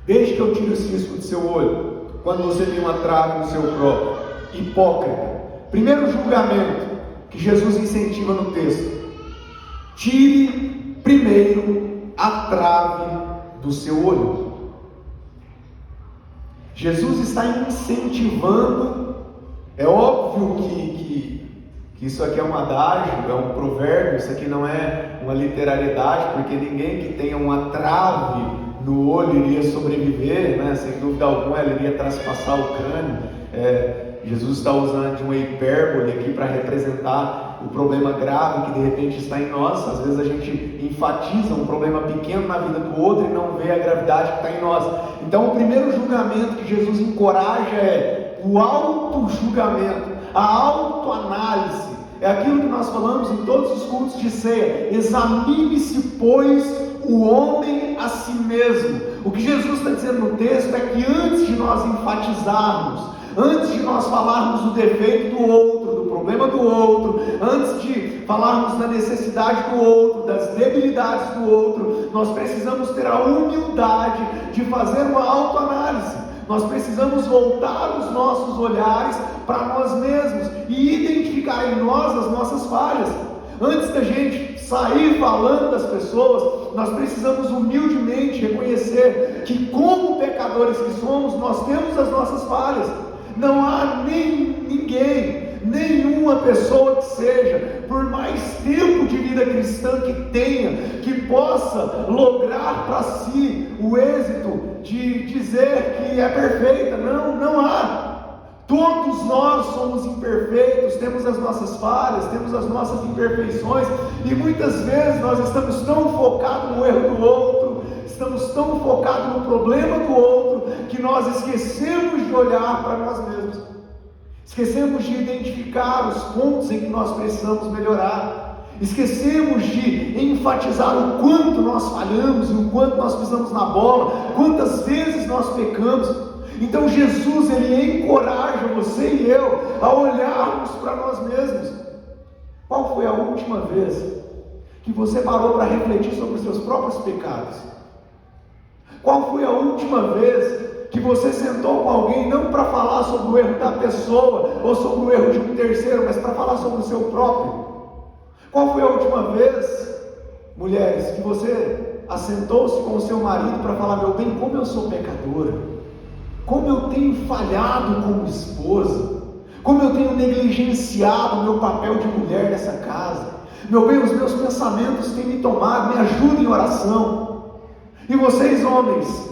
Deixe que eu tire o cisco do seu olho, quando você tem uma trave no seu próprio. Hipócrita. Primeiro julgamento que Jesus incentiva no texto: tire primeiro a trave do seu olho. Jesus está incentivando. É óbvio que isso aqui é um adágio, é um provérbio, isso aqui não é uma literalidade, porque ninguém que tenha uma trave no olho iria sobreviver, né? Sem dúvida alguma, ele iria traspassar o crânio. Jesus está usando de uma hipérbole aqui para representar o problema grave que de repente está em nós. Às vezes a gente enfatiza um problema pequeno na vida do outro e não vê a gravidade que está em nós. Então o primeiro julgamento que Jesus encoraja é o auto-julgamento, a autoanálise. É aquilo que nós falamos em todos os cultos de ceia: examine-se, pois, o homem a si mesmo. O que Jesus está dizendo no texto é que antes de nós enfatizarmos, antes de nós falarmos do defeito do outro, do problema do outro, antes de falarmos da necessidade do outro, das debilidades do outro, nós precisamos ter a humildade de fazer uma autoanálise. Nós precisamos voltar os nossos olhares para nós mesmos e identificar em nós as nossas falhas. Antes da gente sair falando das pessoas, nós precisamos humildemente reconhecer que, como pecadores que somos, nós temos as nossas falhas. Não há nenhuma pessoa que seja, por mais tempo de vida cristã que tenha, que possa lograr para si o êxito de dizer que é perfeita. Não há. Todos nós somos imperfeitos, temos as nossas falhas, temos as nossas imperfeições, e muitas vezes nós estamos tão focados no erro do outro, estamos tão focados no problema do outro, que nós esquecemos de olhar para nós mesmos, esquecemos de identificar os pontos em que nós precisamos melhorar, esquecemos de enfatizar o quanto nós falhamos, e o quanto nós pisamos na bola, quantas vezes nós pecamos. Então Jesus, ele encoraja você e eu a olharmos para nós mesmos. Qual foi a última vez que você parou para refletir sobre os seus próprios pecados? Qual foi a última vez que você sentou com alguém, não para falar sobre o erro da pessoa ou sobre o erro de um terceiro, mas para falar sobre o seu próprio? Qual foi a última vez, mulheres, que você assentou-se com o seu marido para falar: meu bem, como eu sou pecadora, como eu tenho falhado como esposa, como eu tenho negligenciado o meu papel de mulher nessa casa, meu bem, os meus pensamentos têm me tomado, me ajuda em oração. E vocês, homens,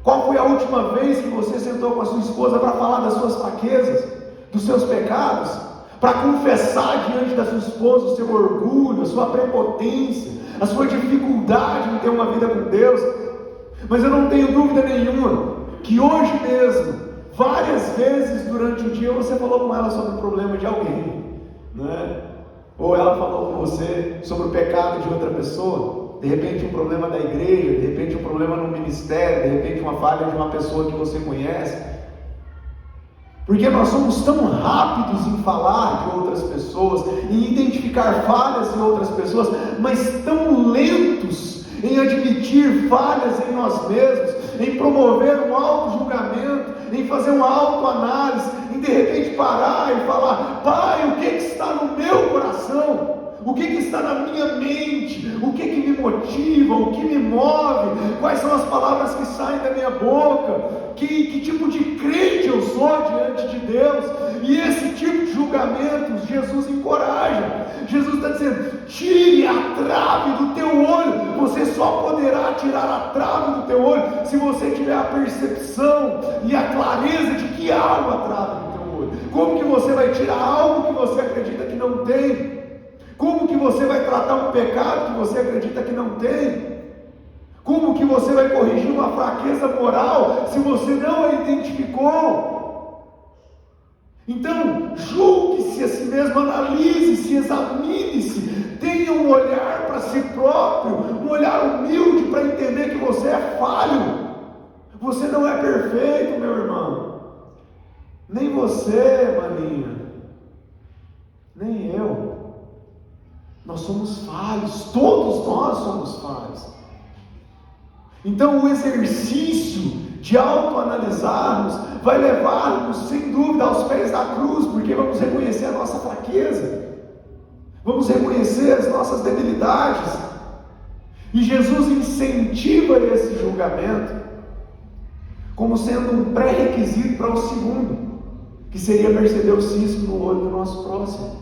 qual foi a última vez que você sentou com a sua esposa para falar das suas fraquezas, dos seus pecados, para confessar diante da sua esposa o seu orgulho, a sua prepotência, a sua dificuldade em ter uma vida com Deus? Mas eu não tenho dúvida nenhuma que hoje mesmo, várias vezes durante o dia, você falou com ela sobre o problema de alguém, né? Ou ela falou com você sobre o pecado de outra pessoa, de repente um problema da igreja, de repente um problema no ministério, de repente uma falha de uma pessoa que você conhece. Porque nós somos tão rápidos em falar de outras pessoas, em identificar falhas em outras pessoas, mas tão lentos em admitir falhas em nós mesmos, em promover um auto-julgamento, em fazer uma autoanálise, em de repente parar e falar: Pai, o que está no meu coração? O que está na minha mente? O que me motiva? O que me move? Quais são as palavras que saem da minha boca? Que tipo de crente eu sou diante de Deus? E esse tipo de julgamento Jesus encoraja. Jesus está dizendo: tire a trave do teu olho. Você só poderá tirar a trave do teu olho se você tiver a percepção e a clareza de que há uma trave no teu olho. Como que você vai tirar algo que você acredita que não tem? Como que você vai tratar um pecado que você acredita que não tem? Como que você vai corrigir uma fraqueza moral se você não a identificou? Então, julgue-se a si mesmo, analise-se, examine-se, tenha um olhar para si próprio, um olhar humilde para entender que você é falho. Você não é perfeito, meu irmão. Nem você, maninha. Nem eu. Nós somos falhos, todos nós somos falhos. Então o exercício de autoanalisarmos, vai levar-nos, sem dúvida, aos pés da cruz, porque vamos reconhecer a nossa fraqueza, vamos reconhecer as nossas debilidades, e Jesus incentiva esse julgamento como sendo um pré-requisito para o segundo, que seria perceber o cisco no olho do nosso próximo.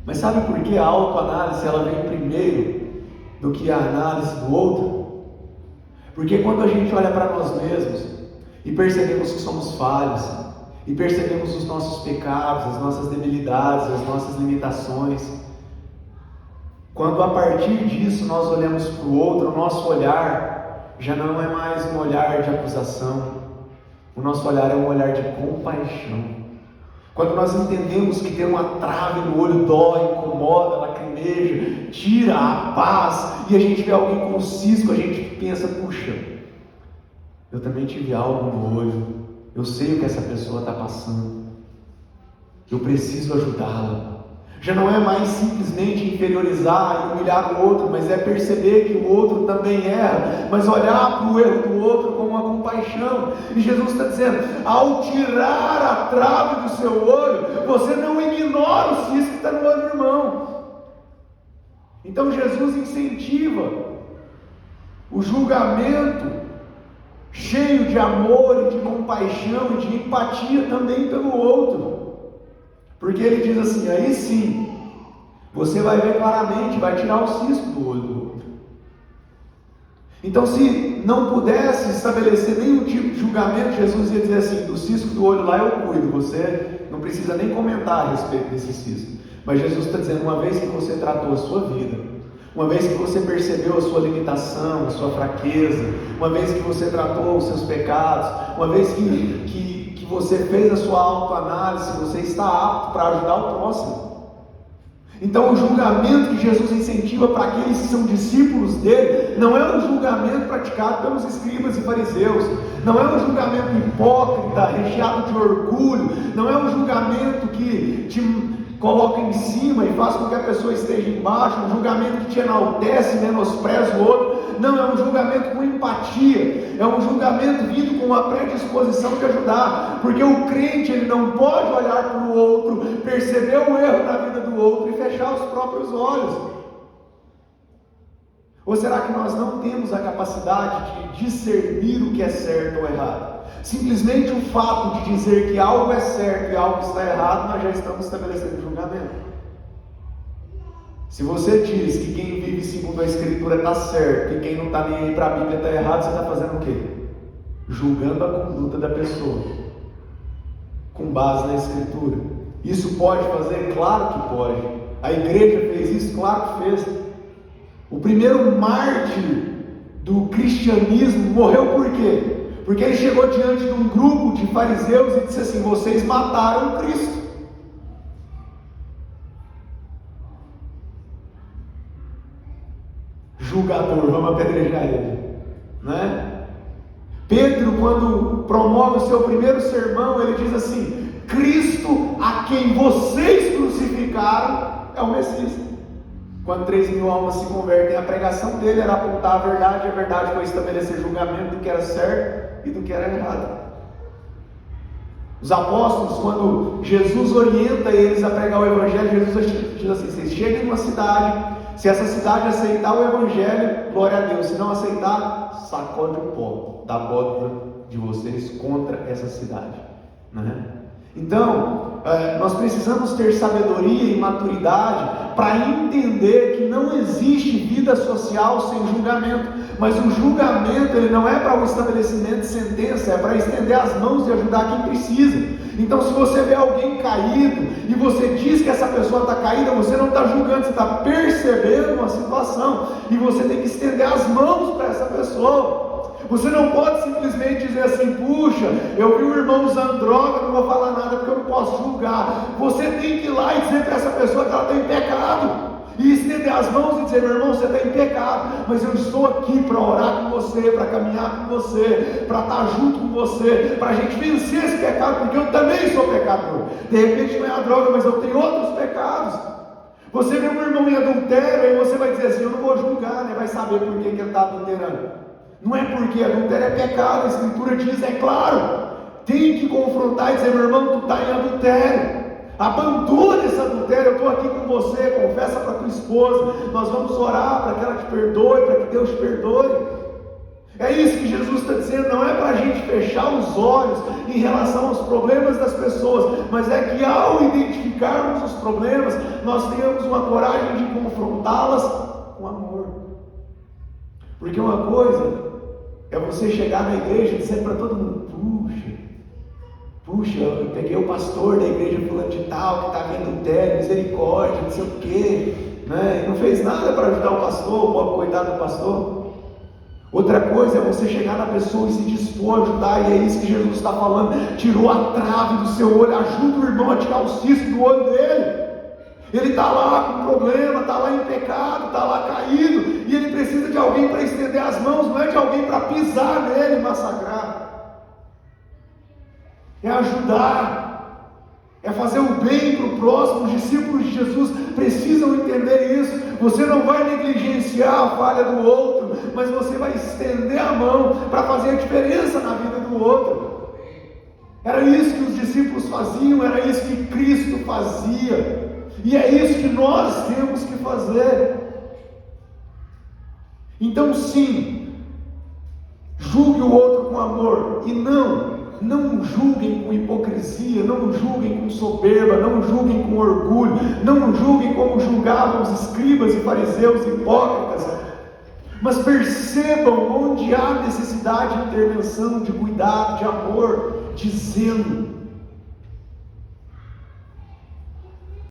Mas sabe por que a autoanálise ela vem primeiro do que a análise do outro? Porque quando a gente olha para nós mesmos e percebemos que somos falhos, e percebemos os nossos pecados, as nossas debilidades, as nossas limitações, quando a partir disso nós olhamos para o outro, o nosso olhar já não é mais um olhar de acusação, o nosso olhar é um olhar de compaixão. Quando nós entendemos que ter uma trave no olho dói, incomoda, lacrimeja, tira a paz, e a gente vê alguém com um cisco, a gente pensa, puxa, eu também tive algo no olho, eu sei o que essa pessoa está passando, eu preciso ajudá-la. Já não é mais simplesmente inferiorizar e humilhar o outro, mas é perceber que o outro também erra, mas olhar para o erro do outro com uma compaixão. E Jesus está dizendo, ao tirar a trave do seu olho, você não ignora o cisco que está no olho do irmão. Então Jesus incentiva o julgamento cheio de amor e de compaixão e de empatia também pelo outro. Porque ele diz assim, aí sim, você vai ver claramente, vai tirar o cisco do olho do outro. Então, se não pudesse estabelecer nenhum tipo de julgamento, Jesus ia dizer assim, do cisco do olho lá eu cuido, você não precisa nem comentar a respeito desse cisco. Mas Jesus está dizendo, uma vez que você tratou a sua vida, uma vez que você percebeu a sua limitação, a sua fraqueza, uma vez que você tratou os seus pecados, uma vez que você fez a sua autoanálise, você está apto para ajudar o próximo. Então o julgamento que Jesus incentiva para aqueles que são discípulos dele, não é um julgamento praticado pelos escribas e fariseus, não é um julgamento hipócrita, recheado de orgulho, não é um julgamento que te coloca em cima e faz com que a pessoa esteja embaixo, um julgamento que te enaltece, menospreza o outro. Não, é um julgamento com empatia, é um julgamento vindo com uma predisposição de ajudar, porque o crente ele não pode olhar para o outro, perceber o erro na vida do outro e fechar os próprios olhos. Ou será que nós não temos a capacidade de discernir o que é certo ou errado? Simplesmente o fato de dizer que algo é certo e algo está errado, nós já estamos estabelecendo julgamento. Se você diz que quem vive segundo a Escritura está certo e quem não está nem aí para a Bíblia está errado, você está fazendo o quê? Julgando a conduta da pessoa, com base na Escritura. Isso pode fazer? Claro que pode. A igreja fez isso? Claro que fez. O primeiro mártir do cristianismo morreu por quê? Porque ele chegou diante de um grupo de fariseus e disse assim, vocês mataram Cristo. Julgador, vamos apedrejar ele, né? Pedro, quando promove o seu primeiro sermão, ele diz assim, Cristo a quem vocês crucificaram é o Messias. Quando 3.000 almas se convertem, a pregação dele era apontar a verdade foi estabelecer julgamento do que era certo e do que era errado. Os apóstolos, quando Jesus orienta eles a pregar o Evangelho, Jesus diz assim, vocês cheguem numa cidade, se essa cidade aceitar o Evangelho, glória a Deus, se não aceitar, sacode o pó da bota de vocês contra essa cidade, né? Então, nós precisamos ter sabedoria e maturidade para entender que não existe vida social sem julgamento, mas o julgamento ele não é para o estabelecimento de sentença, é para estender as mãos e ajudar quem precisa. Então, se você vê alguém caído e você diz que essa pessoa está caída, você não está julgando, você está percebendo uma situação e você tem que estender as mãos para essa pessoa. Você não pode simplesmente dizer assim, puxa, eu vi o irmão usando droga, não vou falar nada porque eu não posso julgar. Você tem que ir lá e dizer para essa pessoa que ela está em pecado, e estender as mãos e dizer, meu irmão, você está em pecado, mas eu estou aqui para orar com você, para caminhar com você, para estar junto com você, para a gente vencer esse pecado, porque eu também sou pecador. De repente não é a droga, mas eu tenho outros pecados. Você vê um irmão em adultério, aí você vai dizer assim, eu não vou julgar, né? Vai saber por que ele está adulterando. Não é porque adultério é pecado, a Escritura diz, é claro. Tem que confrontar e dizer, meu irmão, tu está em adultério. Abandona esse adultério, eu estou aqui com você, confessa para tua esposa, nós vamos orar para que ela te perdoe, para que Deus te perdoe. É isso que Jesus está dizendo, não é para a gente fechar os olhos em relação aos problemas das pessoas, mas é que ao identificarmos os problemas, nós tenhamos uma coragem de confrontá-las com amor. Porque uma coisa é você chegar na igreja e dizer para todo mundo, puxa, eu peguei o pastor da igreja fulano de tal, que está vendo adultério, misericórdia, não sei o quê, né? E não fez nada para ajudar o pastor, o pobre coitado do pastor. Outra coisa é você chegar na pessoa e se dispor a ajudar, e é isso que Jesus está falando, tirou a trave do seu olho, ajuda o irmão a tirar o cisco do olho dele. Ele está lá com problema, está lá em pecado, está lá caído, e ele precisa de alguém para estender as mãos, não é de alguém para pisar nele e massacrar. É ajudar, é fazer o bem para o próximo. Os discípulos de Jesus precisam entender isso. Você não vai negligenciar a falha do outro, mas você vai estender a mão para fazer a diferença na vida do outro. Era isso que os discípulos faziam, era isso que Cristo fazia, e é isso que nós temos que fazer. Então sim, julgue o outro com amor, e não julguem com hipocrisia, não julguem com soberba, não julguem com orgulho, não julguem como julgavam os escribas e fariseus hipócritas, mas percebam onde há necessidade de intervenção, de cuidado, de amor, de zelo.